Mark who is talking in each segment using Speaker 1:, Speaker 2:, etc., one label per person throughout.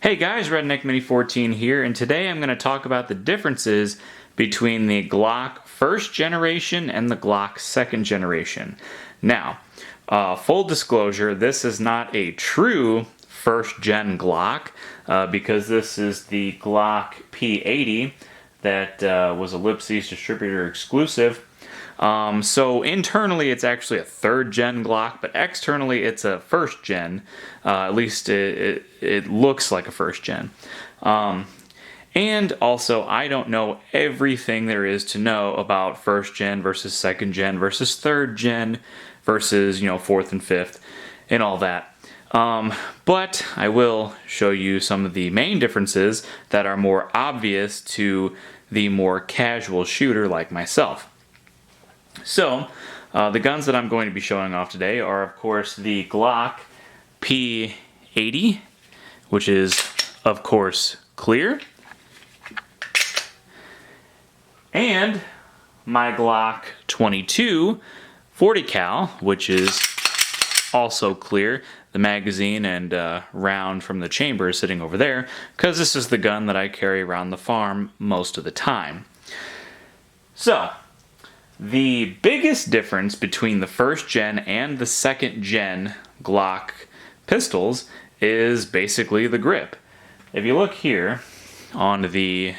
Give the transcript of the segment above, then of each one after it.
Speaker 1: Hey guys, Redneck Mini 14 here, and today I'm going to talk about the differences between the Glock first generation and the Glock second generation. Now, full disclosure, this is not a true first gen Glock because this is the Glock P80 that was a Lipsy's distributor exclusive. So internally it's actually a third gen Glock, but externally it's a first gen. At least it looks like a first gen. And also I don't know everything there is to know about first gen versus second gen versus third gen versus, fourth and fifth and all that. But I will show you some of the main differences that are more obvious to the more casual shooter like myself. So, the guns that I'm going to be showing off today are, of course, the Glock P80, which is, of course, clear, and my Glock 22 40 cal, which is also clear. The magazine and round from the chamber is sitting over there, because this is the gun that I carry around the farm most of the time. So, the biggest difference between the first gen and the second gen Glock pistols is basically the grip. If you look here on the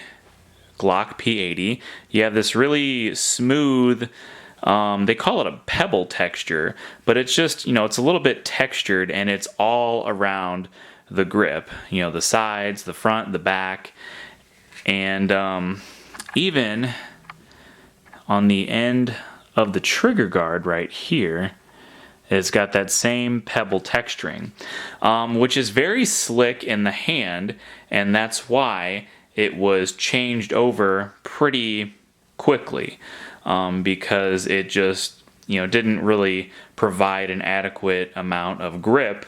Speaker 1: Glock P80, you have this really smooth, they call it a pebble texture, but it's just, it's a little bit textured and it's all around the grip. The sides, the front, the back, and even on the end of the trigger guard right here, it's got that same pebble texturing, which is very slick in the hand, and that's why it was changed over pretty quickly, because it just didn't really provide an adequate amount of grip,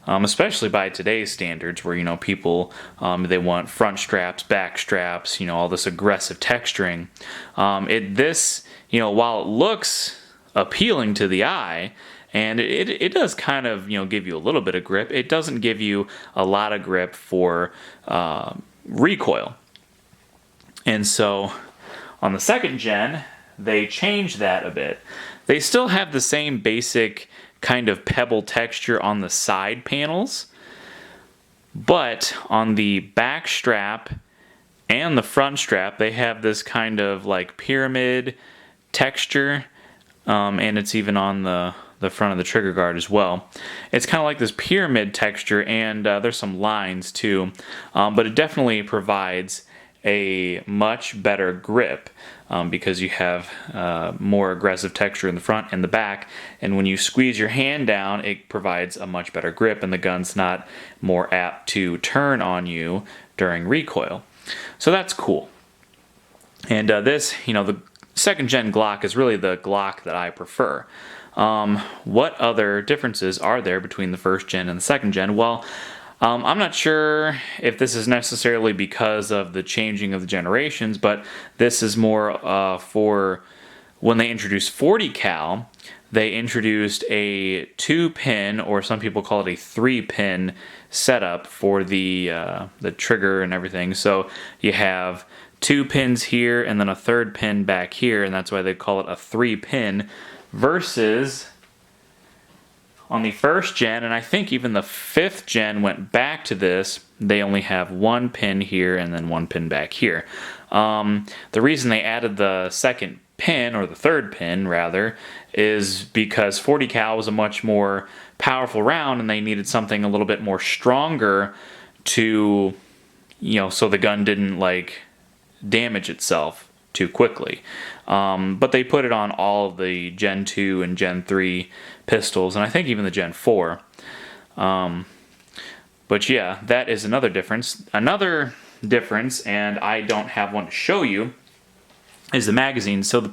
Speaker 1: especially by today's standards, where people they want front straps, back straps, all this aggressive texturing. This while it looks appealing to the eye, and it does kind of give you a little bit of grip, it doesn't give you a lot of grip for recoil. And so on the second gen, they changed that a bit. They still have the same basic kind of pebble texture on the side panels, but on the back strap and the front strap they have this kind of like pyramid texture, and it's even on the front of the trigger guard as well. It's kind of like this pyramid texture, and there's some lines too, but it definitely provides a much better grip, because you have more aggressive texture in the front and the back, and when you squeeze your hand down it provides a much better grip, and the gun's not more apt to turn on you during recoil. So that's cool. And this, the second gen Glock is really the Glock that I prefer. What other differences are there between the first gen and the second gen? Well, I'm not sure if this is necessarily because of the changing of the generations, but this is more for when they introduced 40 cal, they introduced a 2-pin, or some people call it a 3-pin setup for the trigger and everything. So you have 2 pins here and then a 3rd pin back here, and that's why they call it a 3-pin, versus on the first gen, and I think even the 5th gen went back to this, they only have 1 pin here and then 1 pin back here. The reason they added the 2nd pin, or the 3rd pin rather, is because 40 cal was a much more powerful round and they needed something a little bit more stronger to, so the gun didn't damage itself too quickly. But they put it on all of the Gen 2 and Gen 3 pistols, and I think even the Gen 4. But yeah, that is another difference. Another difference, and I don't have one to show you, is the magazine. So the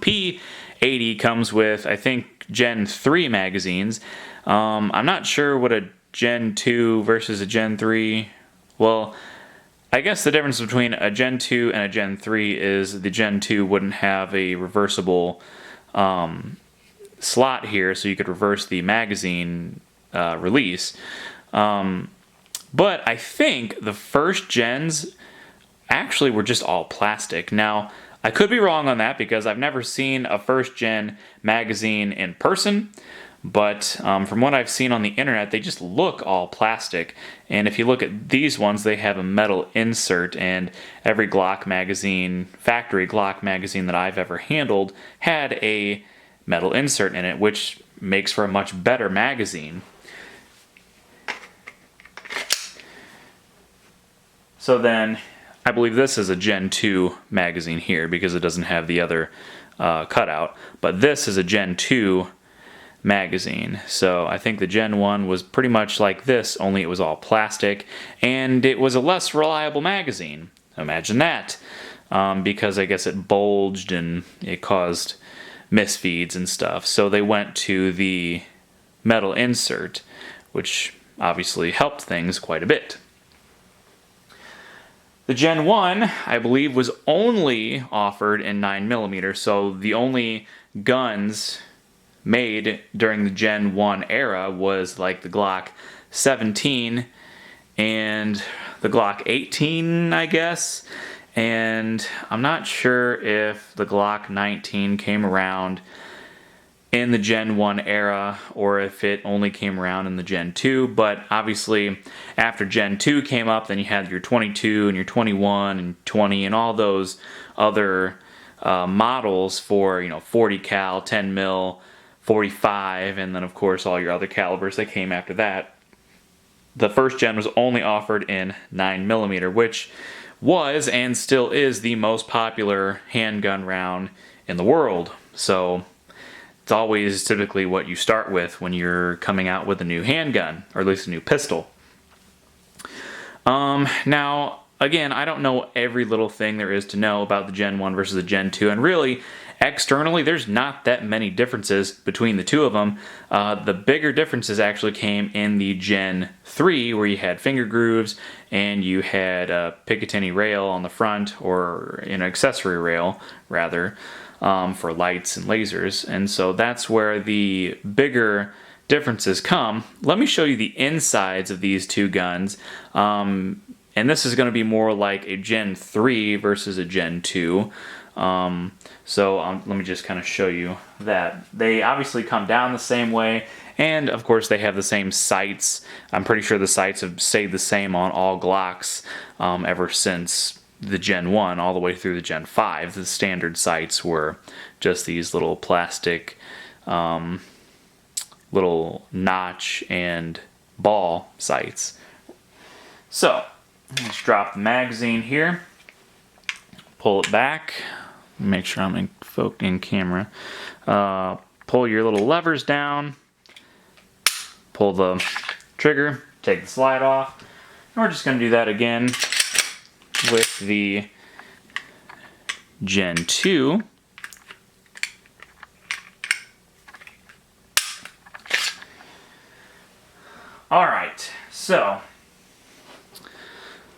Speaker 1: P80 comes with, I think, Gen 3 magazines. I'm not sure what a Gen 2 versus a Gen 3, well, I guess the difference between a Gen 2 and a Gen 3 is the Gen 2 wouldn't have a reversible slot here, so you could reverse the magazine release. But I think the first gens actually were just all plastic. Now, I could be wrong on that because I've never seen a first gen magazine in person, but from what I've seen on the internet, they just look all plastic. And if you look at these ones, they have a metal insert, and every Glock magazine, factory Glock magazine that I've ever handled had a metal insert in it, which makes for a much better magazine. So then, I believe this is a Gen 2 magazine here because it doesn't have the other cutout, but this is a Gen 2 magazine. So I think the Gen 1 was pretty much like this, only it was all plastic, and it was a less reliable magazine. Imagine that, because I guess it bulged and it caused misfeeds and stuff. So they went to the metal insert, which obviously helped things quite a bit. The Gen 1, I believe, was only offered in 9mm, so the only guns made during the Gen 1 era was like the Glock 17 and the Glock 18, I guess, and I'm not sure if the Glock 19 came around in the Gen 1 era or if it only came around in the Gen 2, but obviously after Gen 2 came up, then you had your 22 and your 21 and 20 and all those other models for, 40 cal, 10 mil, 45, and then of course all your other calibers that came after that. The first gen was only offered in 9mm, which was and still is the most popular handgun round in the world. So it's always typically what you start with when you're coming out with a new handgun, or at least a new pistol. Now, again, I don't know every little thing there is to know about the Gen 1 versus the Gen 2, and really, externally, there's not that many differences between the two of them. The bigger differences actually came in the Gen 3, where you had finger grooves, and you had a Picatinny rail on the front, or an accessory rail, rather, for lights and lasers, and so that's where the bigger differences come. Let me show you the insides of these two guns, and this is going to be more like a Gen 3 versus a Gen 2. Let me just kind of show you that. They obviously come down the same way, and of course they have the same sights. I'm pretty sure the sights have stayed the same on all Glocks ever since the Gen 1 all the way through the Gen 5. The standard sights were just these little plastic little notch and ball sights. So let's drop the magazine here, pull it back, make sure I'm in camera, pull your little levers down, pull the trigger, take the slide off, and we're just going to do that again with the Gen 2. Alright, so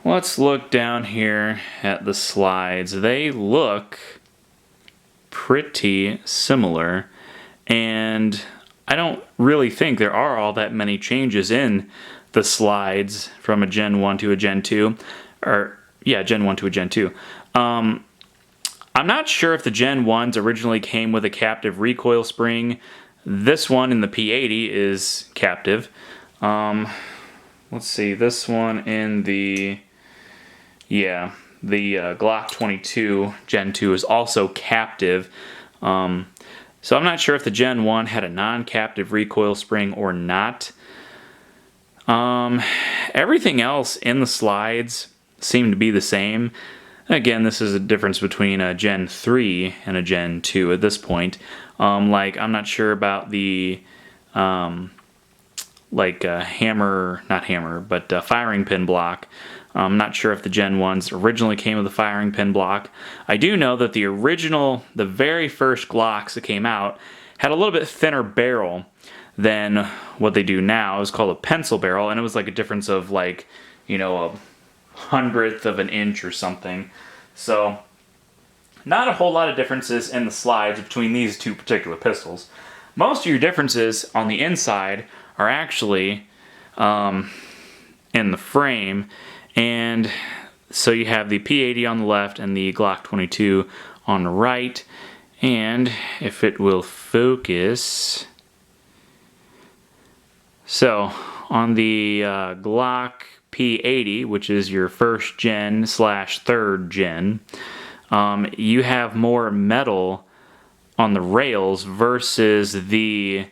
Speaker 1: let's look down here at the slides. They look pretty similar, and I don't really think there are all that many changes in the slides from a Gen 1 to a Gen 2, or yeah, Gen 1 to a Gen 2. I'm not sure if the Gen 1s originally came with a captive recoil spring. This one in the P80 is captive. Let's see, this one in the Glock 22 Gen 2 is also captive. So I'm not sure if the Gen 1 had a non-captive recoil spring or not. Everything else in the slides seemed to be the same. Again, this is a difference between a Gen 3 and a Gen 2 at this point. I'm not sure about the firing pin block. I'm not sure if the Gen 1s originally came with a firing pin block. I do know that the very first Glocks that came out had a little bit thinner barrel than what they do now. It was called a pencil barrel, and it was like a difference of a 100th of an inch or something. So not a whole lot of differences in the slides between these two particular pistols. Most of your differences on the inside are actually in the frame. And so you have the P80 on the left and the Glock 22 on the right. And if it will focus, so on the Glock P80, which is your first gen / third gen, you have more metal on the rails versus the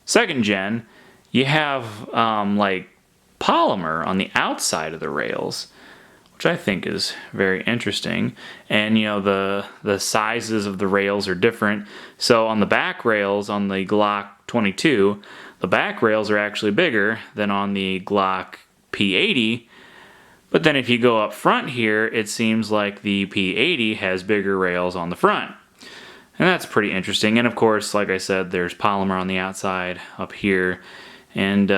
Speaker 1: second gen. You have like polymer on the outside of the rails, which I think is very interesting. And you know, the sizes of the rails are different. So on the back rails on the Glock 22, the back rails are actually bigger than on the Glock P80. But then if you go up front here, it seems like the P80 has bigger rails on the front. And that's pretty interesting. And of course, like I said, there's polymer on the outside up here and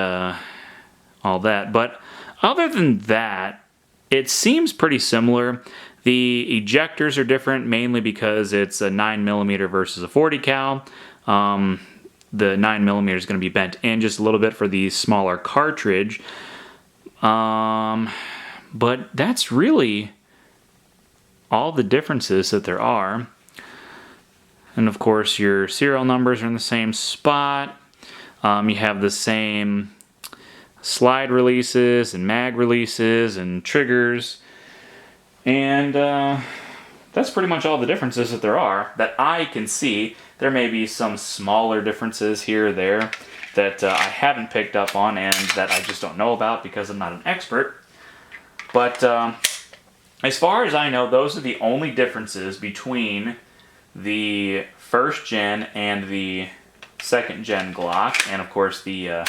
Speaker 1: all that. But other than that, it seems pretty similar. The ejectors are different, mainly because it's a 9mm versus a 40 cal. The 9mm is going to be bent in just a little bit for the smaller cartridge. But that's really all the differences that there are. And of course, your serial numbers are in the same spot. You have the same slide releases and mag releases and triggers. And that's pretty much all the differences that there are that I can see. There may be some smaller differences here or there that I haven't picked up on and that I just don't know about because I'm not an expert. But as far as I know, those are the only differences between the first gen and the second gen Glock, and of course the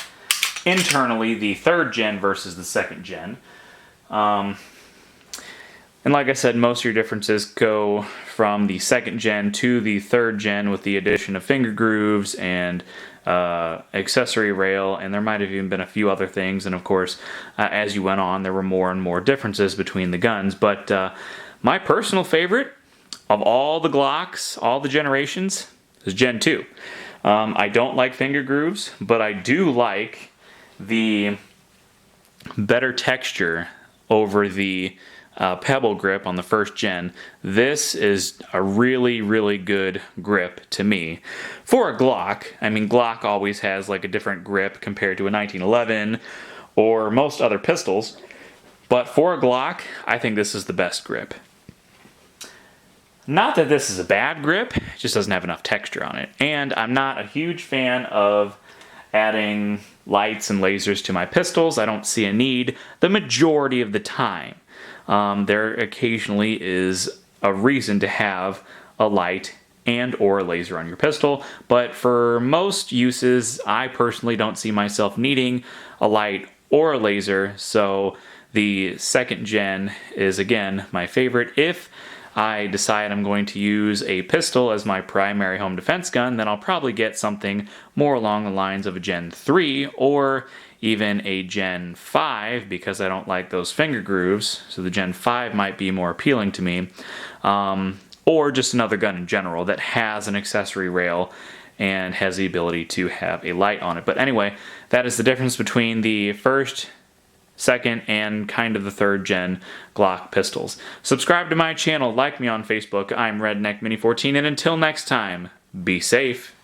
Speaker 1: internally the third gen versus the second gen. And like I said, most of your differences go from the second gen to the third gen with the addition of finger grooves and accessory rail, and there might have even been a few other things. And of course, as you went on, there were more and more differences between the guns. But my personal favorite of all the Glocks, all the generations, is Gen 2. I don't like finger grooves, but I do like the better texture over the pebble grip on the first gen. This is a really, really good grip to me. For a Glock, I mean, Glock always has like a different grip compared to a 1911 or most other pistols, but for a Glock, I think this is the best grip. Not that this is a bad grip, it just doesn't have enough texture on it. And I'm not a huge fan of adding lights and lasers to my pistols. I don't see a need the majority of the time. There occasionally is a reason to have a light and or a laser on your pistol, but for most uses, I personally don't see myself needing a light or a laser, so the second gen is, again, my favorite. If I decide I'm going to use a pistol as my primary home defense gun, then I'll probably get something more along the lines of a Gen 3 or even a Gen 5 because I don't like those finger grooves, so the Gen 5 might be more appealing to me. Or just another gun in general that has an accessory rail and has the ability to have a light on it. But anyway, that is the difference between the first, second, and kind of the third gen Glock pistols. Subscribe to my channel, like me on Facebook. I'm Redneck Mini 14, and until next time, be safe.